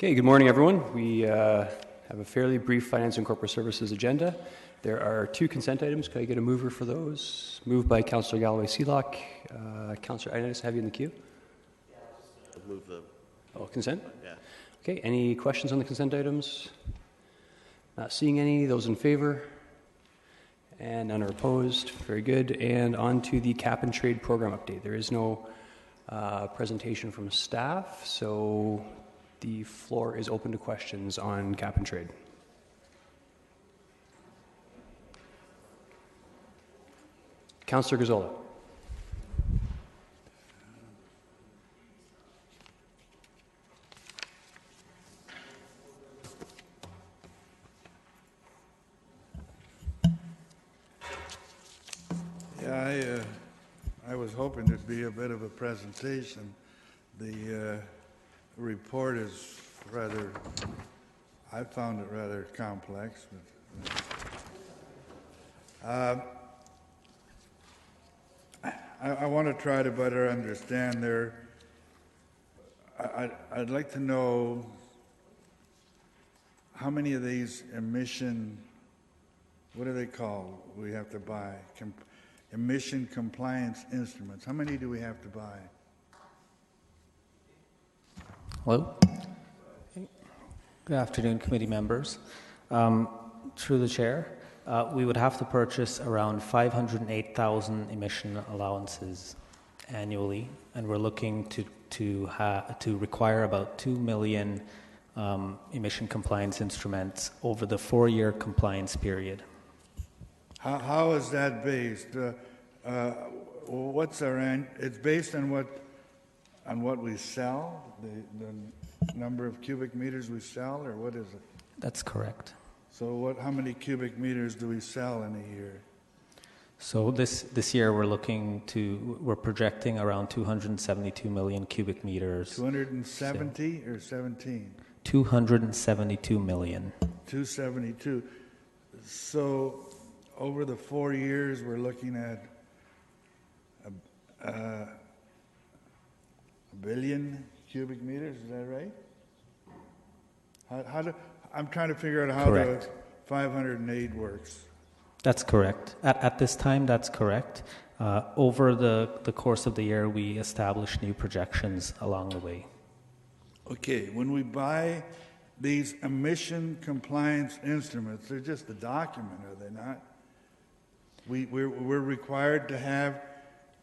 Okay, good morning, everyone. We have a fairly brief Finance and Corporate Services agenda. There are two consent items. Could I get a mover for those? Moved by Councillor Galloway-Sealock. Councillor, I just have you in the queue. Yeah, I'll move the... Oh, consent? Yeah. Okay, any questions on the consent items? Not seeing any. Those in favor? And none are opposed. Very good. And on to the cap and trade program update. There is no presentation from staff, so the floor is open to questions on cap and trade. Councillor Gazzola. Yeah, I was hoping there'd be a bit of a presentation. The report is rather, I found it rather complex. But, I want to try to better understand there. I'd like to know how many of these emission, what are they called, we have to buy? Emission compliance instruments. How many do we have to buy? Hello. Good afternoon, committee members. Through the chair, we would have to purchase around 508,000 emission allowances annually, and we're looking to require about 2 million emission compliance instruments over the 4-year compliance period. How is that based? What's our it's based on what we sell, the number of cubic meters we sell, or what is it? That's correct. So how many cubic meters do we sell in a year? So this year we're projecting around 272 million cubic meters. 270 or 17? 272 million. 272. So over the 4 years, we're looking at a billion cubic meters. Is that right? I'm trying to figure out how the 508 works. That's correct. At this time, that's correct. Over the course of the year, we establish new projections along the way. Okay, when we buy these emission compliance instruments, they're just a document, are they not? We're required to have,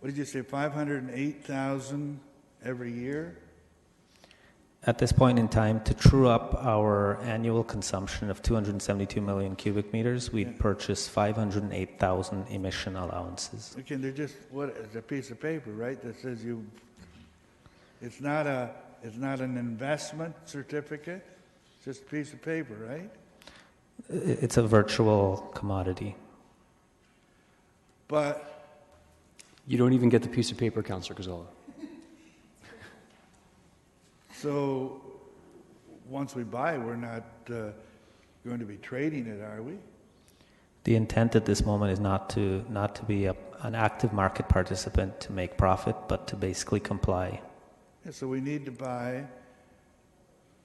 what did you say, 508,000 every year? At this point in time, to true up our annual consumption of 272 million cubic meters, we'd purchase 508,000 emission allowances. Okay, they're just, it's a piece of paper, right, that says it's not an investment certificate, it's just a piece of paper, right? It's a virtual commodity. But You don't even get the piece of paper, Councillor Gazzola. So once we buy, we're not going to be trading it, are we? The intent at this moment is not to be an active market participant to make profit, but to basically comply. Yeah, so we need to buy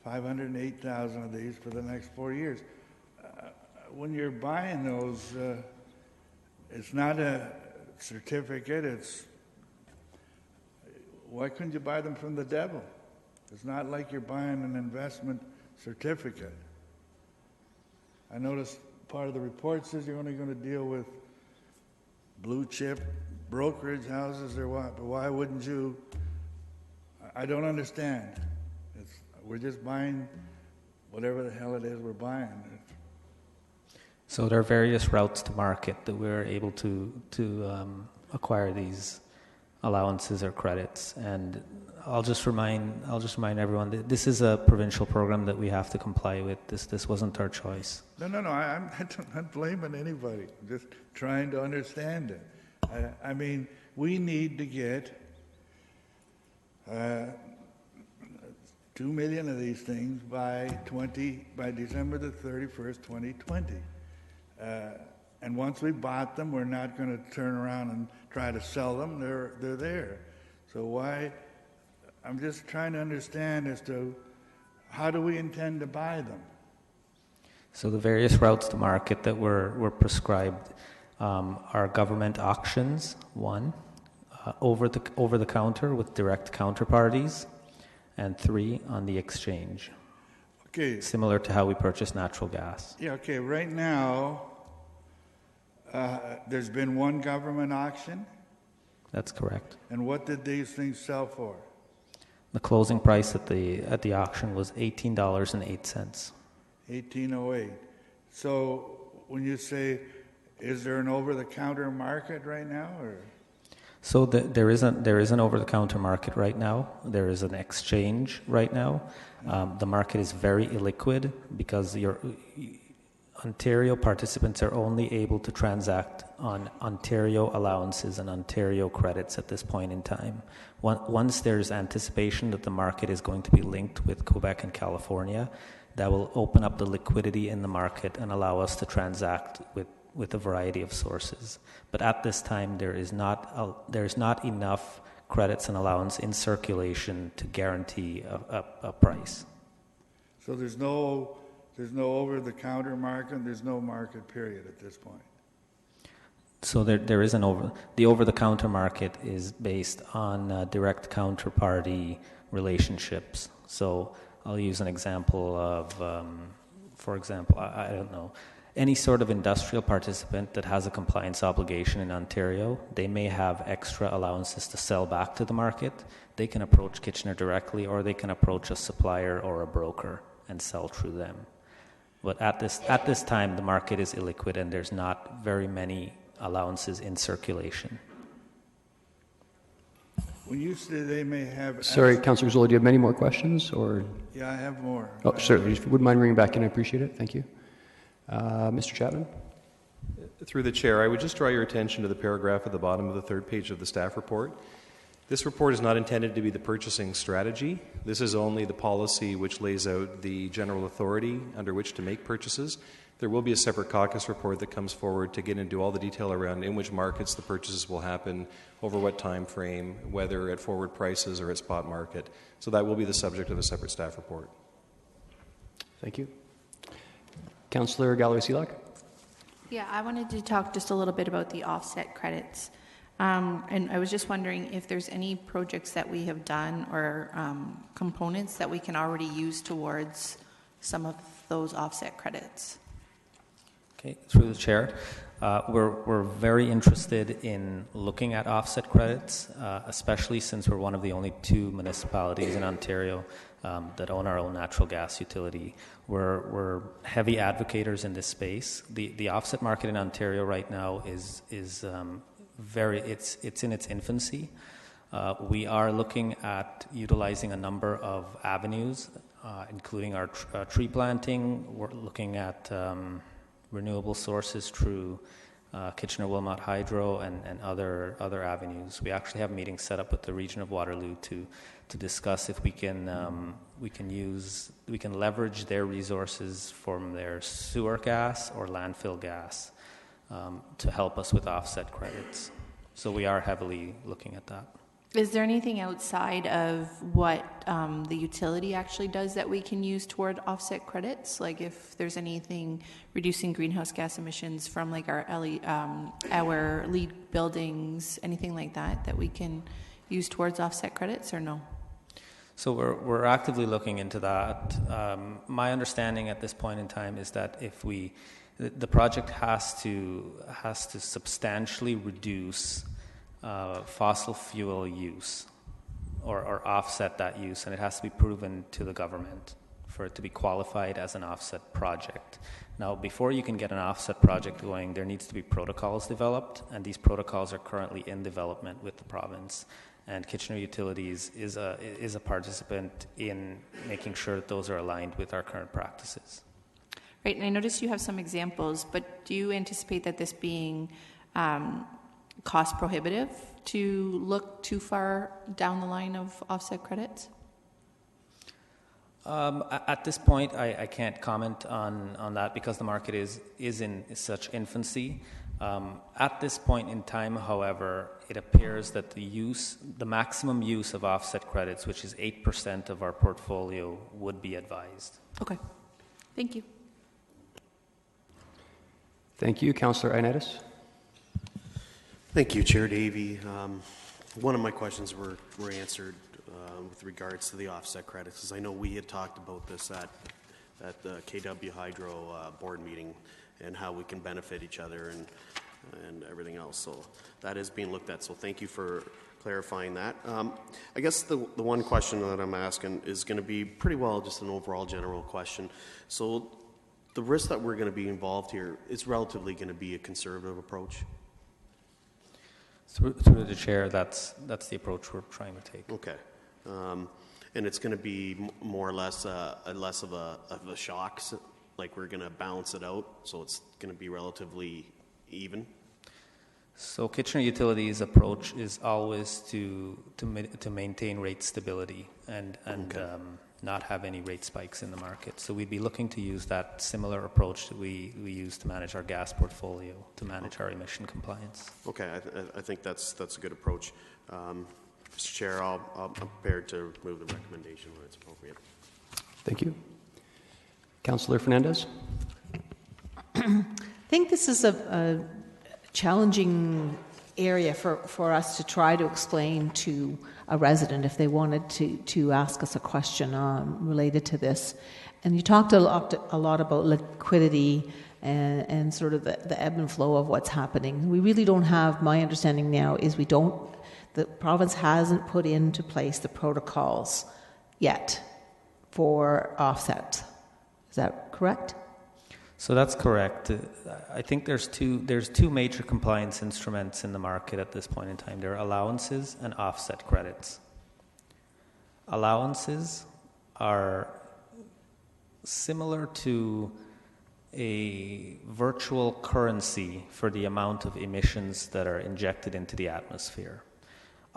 508,000 of these for the next 4 years. When you're buying those, it's not a certificate. Why couldn't you buy them from the devil? It's not like you're buying an investment certificate. I noticed part of the report says you're only going to deal with blue chip brokerage houses or what, but why wouldn't you? I don't understand. We're just buying whatever the hell it is we're buying. So there are various routes to market that we're able to acquire these allowances or credits, and I'll just remind everyone that this is a provincial program that we have to comply with. This wasn't our choice. No. I'm not blaming anybody. I'm just trying to understand it. I mean, we need to get 2 million of these things by December the 31st, 2020. And once we bought them, we're not going to turn around and try to sell them. They're there. So why? I'm just trying to understand as to how do we intend to buy them? So the various routes to market that were prescribed are government auctions, one, over the counter with direct counterparties, and 3, on the exchange. Okay. Similar to how we purchase natural gas. Yeah, okay, right now, there's been one government auction, That's correct. and what did these things sell for? The closing price at the auction was $18.08. 1808. So when you say, is there an over-the-counter market right now, or? So there is an over-the-counter market right now. There is an exchange right now. The market is very illiquid because Ontario participants are only able to transact on Ontario allowances and Ontario credits at this point in time. Once there's anticipation that the market is going to be linked with Quebec and California, that will open up the liquidity in the market and allow us to transact with a variety of sources. But at this time, there's not enough credits and allowance in circulation to guarantee a price. So there's no over-the-counter market, there's no market period at this point. So there is the over-the-counter market is based on direct counterparty relationships. So I'll use an example of, for example, I don't know, any sort of industrial participant that has a compliance obligation in Ontario, they may have extra allowances to sell back to the market. They can approach Kitchener directly, or they can approach a supplier or a broker and sell through them. But at this time, the market is illiquid and there's not very many allowances in circulation. When you say they may have... Sorry, Councillor Zola, do you have many more questions, or? Yeah, I have more. Oh, certainly. If you wouldn't mind ringing back in, I appreciate it. Thank you. Mr. Chapman? Through the chair, I would just draw your attention to the paragraph at the bottom of the third page of the staff report. This report is not intended to be the purchasing strategy. This is only the policy which lays out the general authority under which to make purchases. There will be a separate caucus report that comes forward to get into all the detail around in which markets the purchases will happen, over what time frame, whether at forward prices or at spot market. So that will be the subject of a separate staff report. Thank you. Councillor Galloway-Seelock? Yeah, I wanted to talk just a little bit about the offset credits. And I was just wondering if there's any projects that we have done or components that we can already use towards some of those offset credits. Okay, through the chair, we're very interested in looking at offset credits, especially since we're one of the only 2 municipalities in Ontario that own our own natural gas utility. We're heavy advocators in this space. The offset market in Ontario right now is it's in its infancy. We are looking at utilizing a number of avenues, including our tree planting. We're looking at renewable sources through Kitchener-Wilmot Hydro and other avenues. We actually have meetings set up with the region of Waterloo to discuss if we can leverage their resources from their sewer gas or landfill gas to help us with offset credits. So we are heavily looking at that. Is there anything outside of what the utility actually does that we can use toward offset credits? Like if there's anything reducing greenhouse gas emissions from like our LEED buildings, anything like that we can use towards offset credits, or no? So we're actively looking into that. My understanding at this point in time is that if the project has to substantially reduce fossil fuel use or offset that use, and it has to be proven to the government for it to be qualified as an offset project. Now, before you can get an offset project going, there needs to be protocols developed, and these protocols are currently in development with the province. And Kitchener Utilities is a participant in making sure that those are aligned with our current practices. Right, and I noticed you have some examples, but do you anticipate that this being cost prohibitive to look too far down the line of offset credits? At this point, I can't comment on that because the market is in such infancy. At this point in time, however, it appears that the maximum use of offset credits, which is 8% of our portfolio, would be advised. Okay. Thank you. Thank you. Councillor Ioannidis. Thank you, Chair Davey. One of my questions were answered with regards to the offset credits, because I know we had talked about this at the KW Hydro board meeting and how we can benefit each other and everything else. So that is being looked at. So thank you for clarifying that. I guess the one question that I'm asking is going to be pretty well just an overall general question. So the risk that we're going to be involved here is relatively going to be a conservative approach. Through the chair, that's the approach we're trying to take. Okay. And it's going to be more or less less of a shock, like we're going to balance it out, so it's going to be relatively even. So Kitchener Utilities' approach is always to maintain rate stability and Okay. Not have any rate spikes in the market. So we'd be looking to use that similar approach that we use to manage our gas portfolio, to manage our emission compliance. Okay, I think that's a good approach. Mr. Chair, I'm prepared to move the recommendation when it's appropriate. Thank you. Councillor Fernandez. I think this is a challenging area for us to try to explain to a resident if they wanted to ask us a question related to this. And you talked a lot about liquidity and sort of the ebb and flow of what's happening. We really don't have, my understanding now is the province hasn't put into place the protocols yet for offset. Is that correct? So that's correct. I think there's two major compliance instruments in the market at this point in time. There are allowances and offset credits. Allowances are similar to a virtual currency for the amount of emissions that are injected into the atmosphere.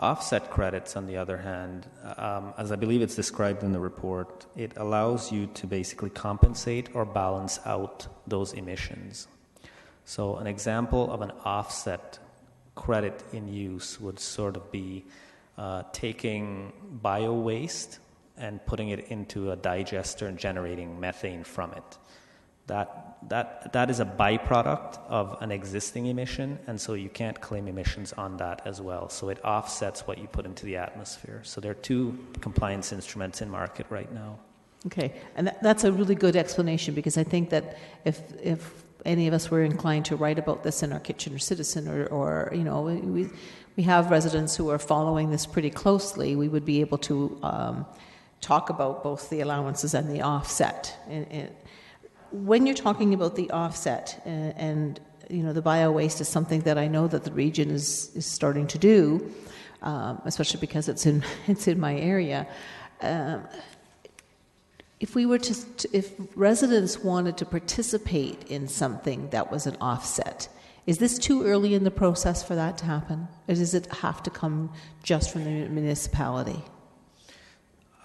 Offset credits, on the other hand, as I believe it's described in the report, it allows you to basically compensate or balance out those emissions. So an example of an offset credit in use would sort of be taking bio-waste and putting it into a digester and generating methane from it. That is a byproduct of an existing emission, and so you can't claim emissions on that as well. So it offsets what you put into the atmosphere. So there are two compliance instruments in market right now. Okay, and that's a really good explanation, because I think that if any of us were inclined to write about this in our Kitchener Citizen, or you know, we have residents who are following this pretty closely, we would be able to talk about both the allowances and the offset. When you're talking about the offset and you know, the bio-waste is something that I know that the region is starting to do, especially because it's in my area. If residents wanted to participate in something that was an offset, is this too early in the process for that to happen? Or does it have to come just from the municipality?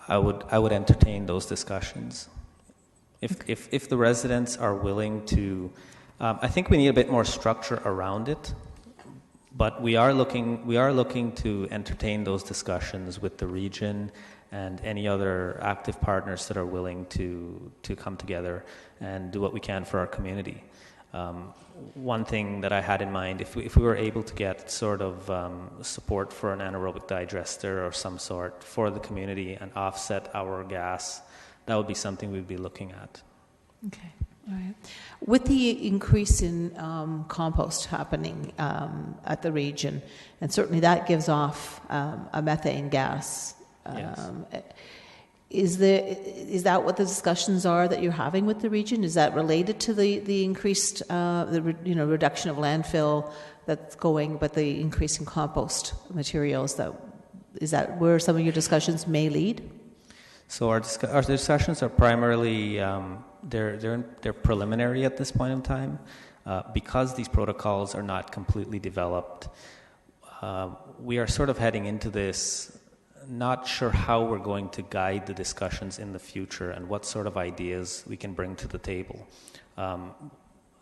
I would entertain those discussions. If the residents are willing to, I think we need a bit more structure around it, but we are looking to entertain those discussions with the region and any other active partners that are willing to come together and do what we can for our community. One thing that I had in mind, if we were able to get sort of support for an anaerobic digester or some sort for the community and offset our gas, that would be something we'd be looking at. Okay, all right. With the increase in compost happening at the region, and certainly that gives off a methane gas. Yes. Is that what the discussions are that you're having with the region? Is that related to the increased reduction of landfill that's going, but the increase in compost materials? Is that where some of your discussions may lead? So our discussions are primarily they're preliminary at this point in time, because these protocols are not completely developed. We are sort of heading into this, not sure how we're going to guide the discussions in the future and what sort of ideas we can bring to the table.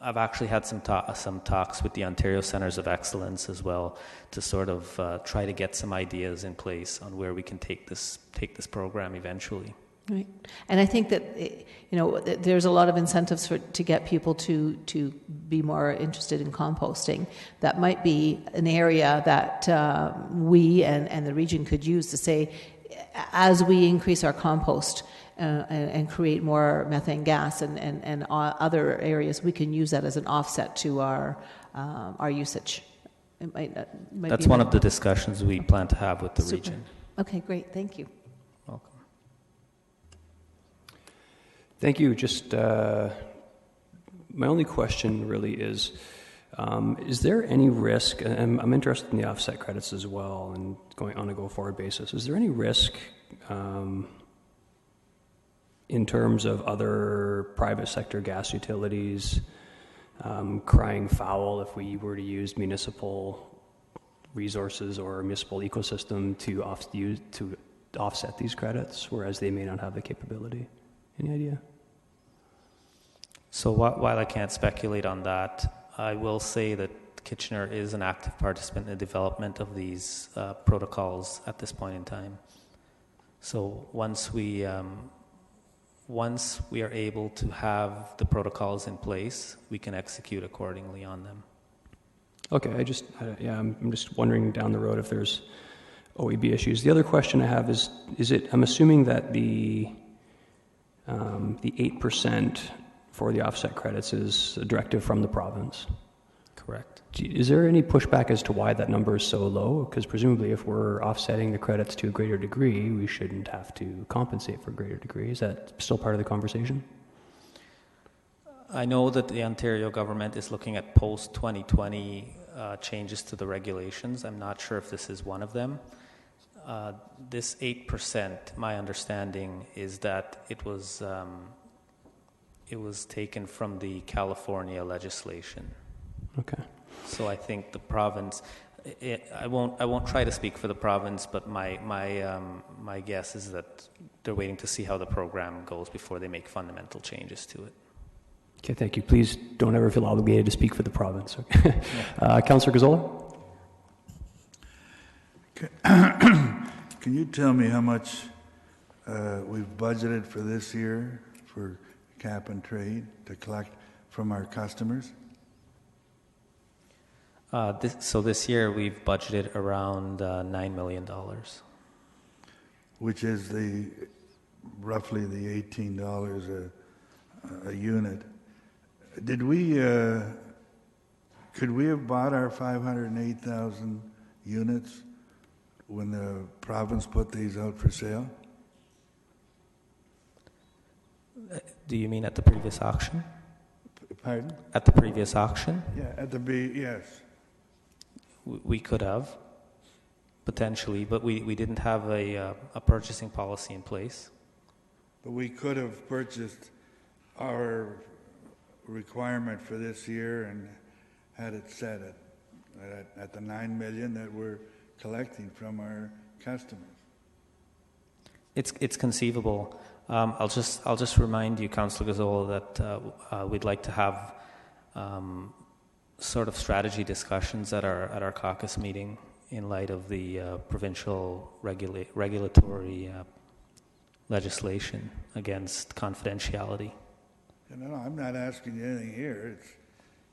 I've actually had some talks with the Ontario Centres of Excellence as well to sort of try to get some ideas in place on where we can take this program eventually. Right, and I think that there's a lot of incentives to get people to be more interested in composting. That might be an area that we and the region could use to say, as we increase our compost and create more methane gas and other areas, we can use that as an offset to our usage. It might That's one of the discussions we plan to have with the region. Okay, great, thank you. Welcome. Thank you. Just my only question really is there any risk, and I'm interested in the offset credits as well and going on a go-forward basis, is there any risk in terms of other private sector gas utilities crying foul if we were to use municipal resources or municipal ecosystem to offset these credits, whereas they may not have the capability? Any idea? So while I can't speculate on that, I will say that Kitchener is an active participant in the development of these protocols at this point in time. So once we are able to have the protocols in place, we can execute accordingly on them. Okay, I'm just wondering down the road if there's OEB issues. The other question I have is I'm assuming that the 8% for the offset credits is a directive from the province. Correct. Is there any pushback as to why that number is so low? Because presumably if we're offsetting the credits to a greater degree, we shouldn't have to compensate for a greater degree. Is that still part of the conversation? I know that the Ontario government is looking at post-2020 changes to the regulations. I'm not sure if this is one of them. This 8%, my understanding is that it was taken from the California legislation. Okay. So I think the province. I won't try to speak for the province, but my guess is that they're waiting to see how the program goes before they make fundamental changes to it. Okay, thank you. Please don't ever feel obligated to speak for the province. Okay. Councillor Gazzola? Can you tell me how much we've budgeted for this year for cap and trade to collect from our customers? This year we've budgeted around $9 million. Which is roughly the $18 a unit. Could we have bought our 508,000 units when the province put these out for sale? Do you mean at the previous auction? Pardon? At the previous auction? Yeah, yes. We could have, potentially, but we didn't have a purchasing policy in place. But we could have purchased our requirement for this year and had it set at the $9 million that we're collecting from our customers. It's conceivable. I'll just remind you, Councillor Gazzola, that we'd like to have sort of strategy discussions at our caucus meeting in light of the provincial regulatory legislation against confidentiality. No, I'm not asking you anything here.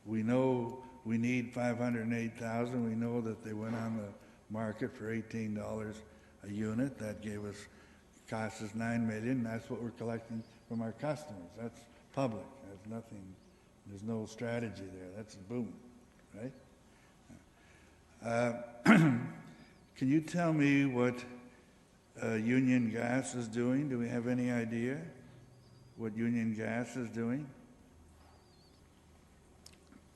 We know we need 508,000. We know that they went on the market for $18 a unit. That cost us $9 million. That's what we're collecting from our customers. That's public. There's nothing. There's no strategy there. That's a boom, right? Can you tell me what Union Gas is doing? Do we have any idea what Union Gas is doing?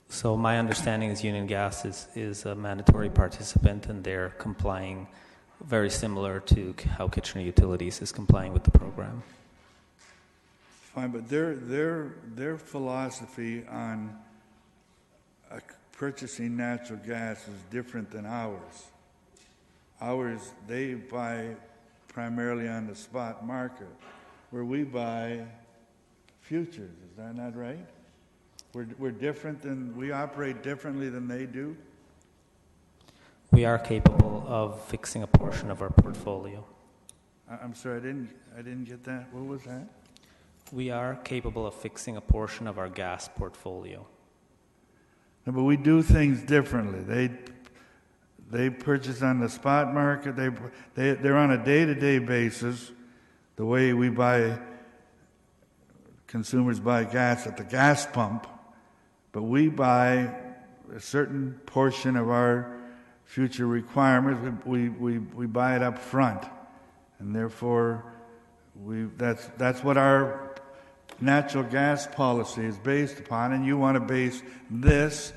So my understanding is Union Gas is a mandatory participant, and they're complying very similar to how Kitchener Utilities is complying with the program. Fine, but their philosophy on purchasing natural gas is different than ours. Ours, they buy primarily on the spot market, where we buy futures. Is that not right? We're different than, we operate differently than they do? We are capable of fixing a portion of our portfolio. I'm sorry, I didn't get that. What was that? We are capable of fixing a portion of our gas portfolio. No, but we do things differently. They purchase on the spot market. They're on a day-to-day basis, the way we buy, consumers buy gas at the gas pump, but we buy a certain portion of our future requirements. We buy it up front, and therefore that's what our natural gas policy is based upon, and you want to base this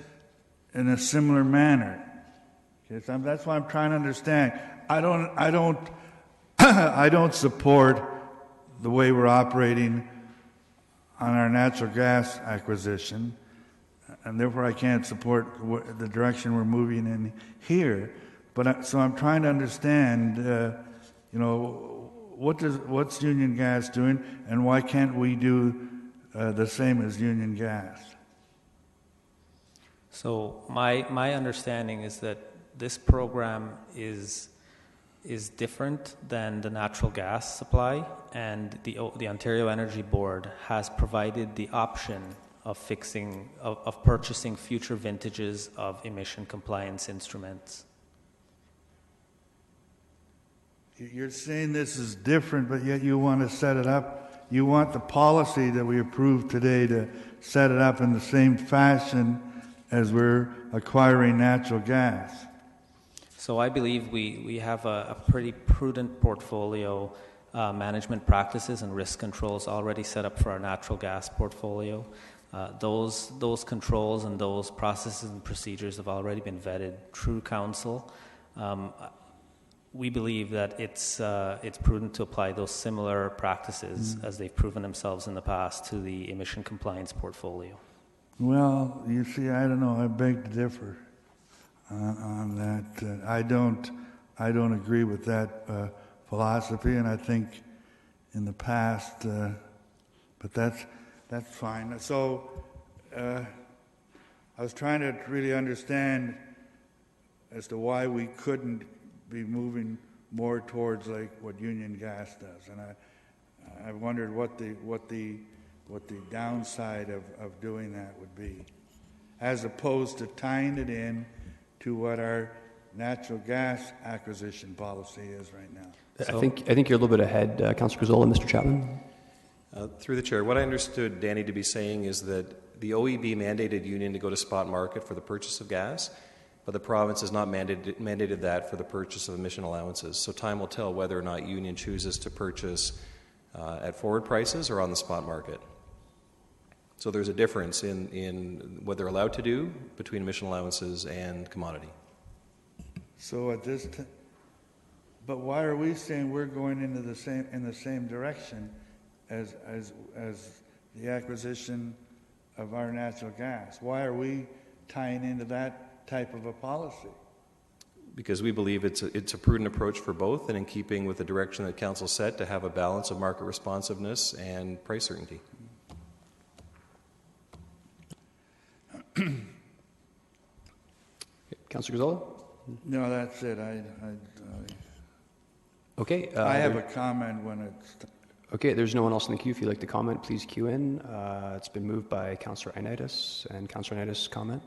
in a similar manner. Okay, so that's why I'm trying to understand. I don't support the way we're operating on our natural gas acquisition, and therefore I can't support the direction we're moving in here. But so I'm trying to understand, what's Union Gas doing, and why can't we do the same as Union Gas? So my understanding is that this program is different than the natural gas supply, and the Ontario Energy Board has provided the option of purchasing future vintages of emission compliance instruments. You're saying this is different, but yet you want to set it up. You want the policy that we approved today to set it up in the same fashion as we're acquiring natural gas. So I believe we have a pretty prudent portfolio management practices and risk controls already set up for our natural gas portfolio. Those controls and those processes and procedures have already been vetted through council. We believe that it's prudent to apply those similar practices as they've proven themselves in the past to the emission compliance portfolio. Well, you see, I don't know. I beg to differ on that. I don't agree with that philosophy, and I think in the past, but that's fine. So I was trying to really understand as to why we couldn't be moving more towards like what Union Gas does, and I wondered what the downside of doing that would be, as opposed to tying it in to what our natural gas acquisition policy is right now. I think you're a little bit ahead, Councillor Gazzola. Mr. Chapman? Through the chair, what I understood Danny to be saying is that the OEB mandated Union to go to spot market for the purchase of gas, but the province has not mandated that for the purchase of emission allowances. So time will tell whether or not Union chooses to purchase at forward prices or on the spot market. So there's a difference in what they're allowed to do between emission allowances and commodity. So at this but why are we saying we're going into the same direction as the acquisition of our natural gas? Why are we tying into that type of a policy? Because we believe it's a prudent approach for both, and in keeping with the direction that Council set to have a balance of market responsiveness and price certainty. Councillor Gazzola? No, that's it. Okay. I have a comment when it's... Okay, there's no one else in the queue. If you'd like to comment, please queue in. It's been moved by Councillor Ioannidis, and Councillor Ioannidis comment.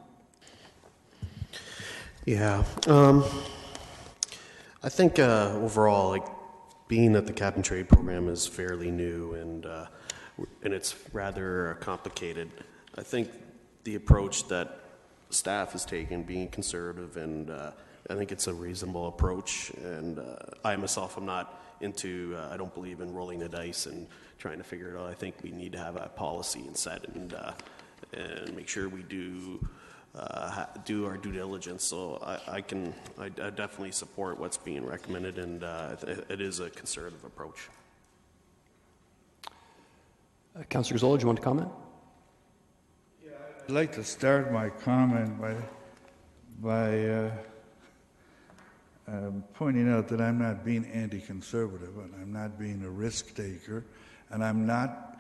Yeah. I think overall, like, being that the cap and trade program is fairly new and it's rather complicated, I think the approach that staff has taken, being conservative, and I think it's a reasonable approach. And I myself am not into, I don't believe in rolling the dice and trying to figure it out. I think we need to have a policy and set and make sure we do our due diligence. So I definitely support what's being recommended, and it is a conservative approach. Councillor Gazzola, do you want to comment? I'd like to start my comment by pointing out that I'm not being anti-conservative, and I'm not being a risk taker, and I'm not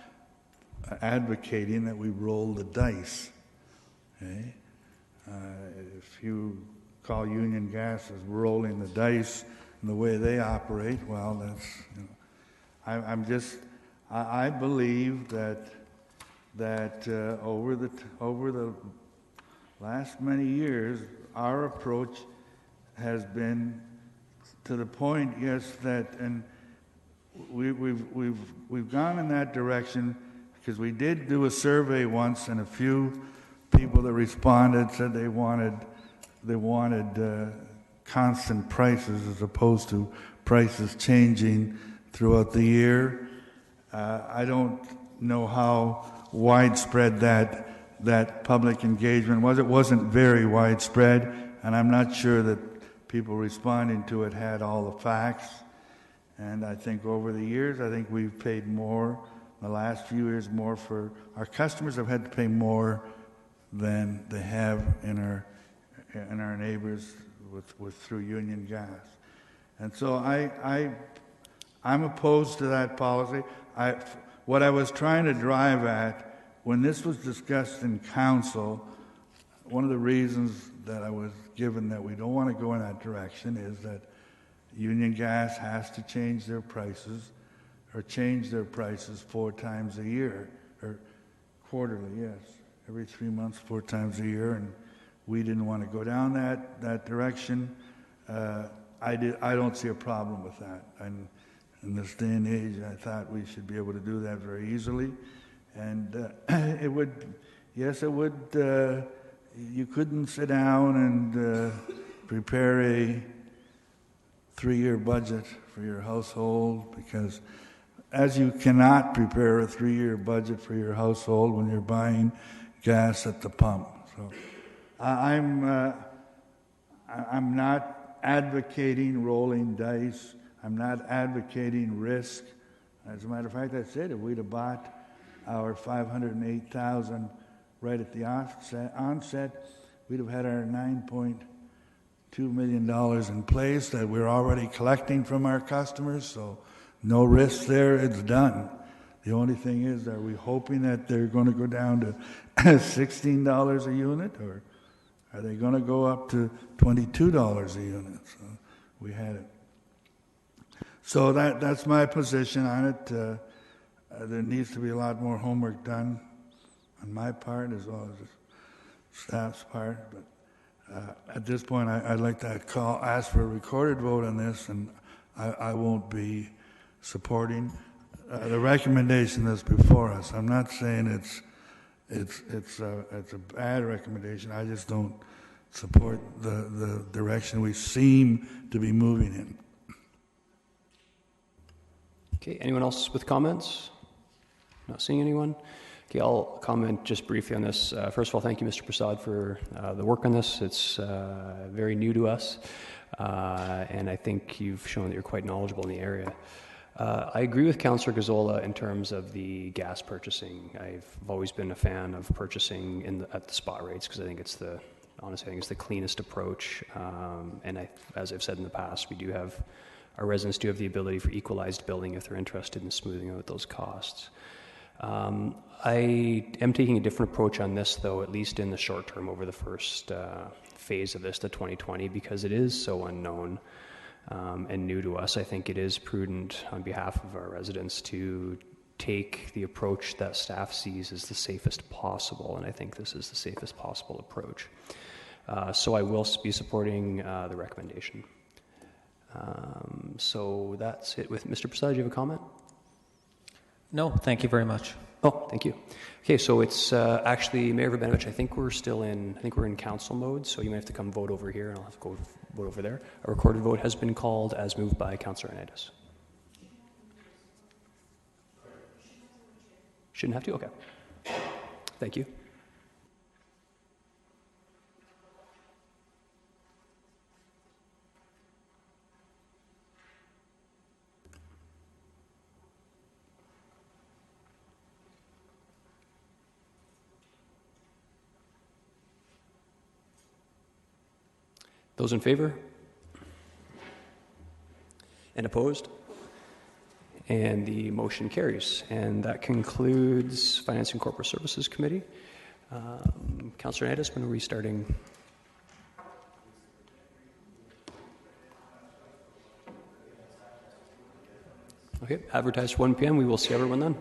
advocating that we roll the dice. Okay? If you call Union Gas as rolling the dice and the way they operate, well, that's, you know, I believe that over the last many years, our approach has been to the point, yes, that, and we've gone in that direction because we did do a survey once, and a few people that responded said they wanted constant prices as opposed to prices changing throughout the year. I don't know how widespread that public engagement was. It wasn't very widespread, and I'm not sure that people responding to it had all the facts. And I think over the years, I think we've paid more, in the last few years, more for, our customers have had to pay more than they have in our neighbors with through Union Gas. And so I'm opposed to that policy. What I was trying to drive at, when this was discussed in council, one of the reasons that I was given that we don't want to go in that direction is that Union Gas has to change their prices, or change their prices 4 times a year, or quarterly, yes, every 3 months, 4 times a year, and we didn't want to go down that direction. I don't see a problem with that. And in this day and age, I thought we should be able to do that very easily. And it would, yes, it would, you couldn't sit down and prepare a 3-year budget for your household, because as you cannot prepare a 3-year budget for your household when you're buying gas at the pump. So I'm not advocating rolling dice. I'm not advocating risk. As a matter of fact, I said if we'd have bought our $508,000 right at the onset, we'd have had our $9.2 million in place that we're already collecting from our customers, so no risk there, it's done. The only thing is, are we hoping that they're going to go down to $16 a unit, or are they going to go up to $22 a unit? So we had it. So that's my position on it. There needs to be a lot more homework done on my part as well as the staff's part. But at this point, I'd like to ask for a recorded vote on this, and I won't be supporting the recommendation that's before us. I'm not saying it's a bad recommendation. I just don't support the direction we seem to be moving in. Okay, anyone else with comments? Not seeing anyone. Okay, I'll comment just briefly on this. First of all, thank you, Mr. Prasad, for the work on this. It's very new to us, and I think you've shown that you're quite knowledgeable in the area. I agree with Councillor Gazzola in terms of the gas purchasing. I've always been a fan of purchasing at the spot rates because I think it's the cleanest approach. And as I've said in the past, our residents do have the ability for equalized billing if they're interested in smoothing out those costs. I am taking a different approach on this, though, at least in the short term over the first phase of this, the 2020, because it is so unknown and new to us. I think it is prudent on behalf of our residents to take the approach that staff sees as the safest possible, and I think this is the safest possible approach. So I will be supporting the recommendation. So that's it with Mr. Prasad. Do you have a comment? No, thank you very much. Oh, thank you. Okay, so it's actually Mayor Rabinovich. I think we're in council mode, so you might have to come vote over here, and I'll have to go vote over there. A recorded vote has been called as moved by Councillor Anitis. Shouldn't have to? Okay. Thank you. Those in favor? And opposed? And the motion carries. And that concludes Finance and Corporate Services Committee. Councillor Nettis, when are we starting? Okay, advertised 1 p.m. We will see everyone then.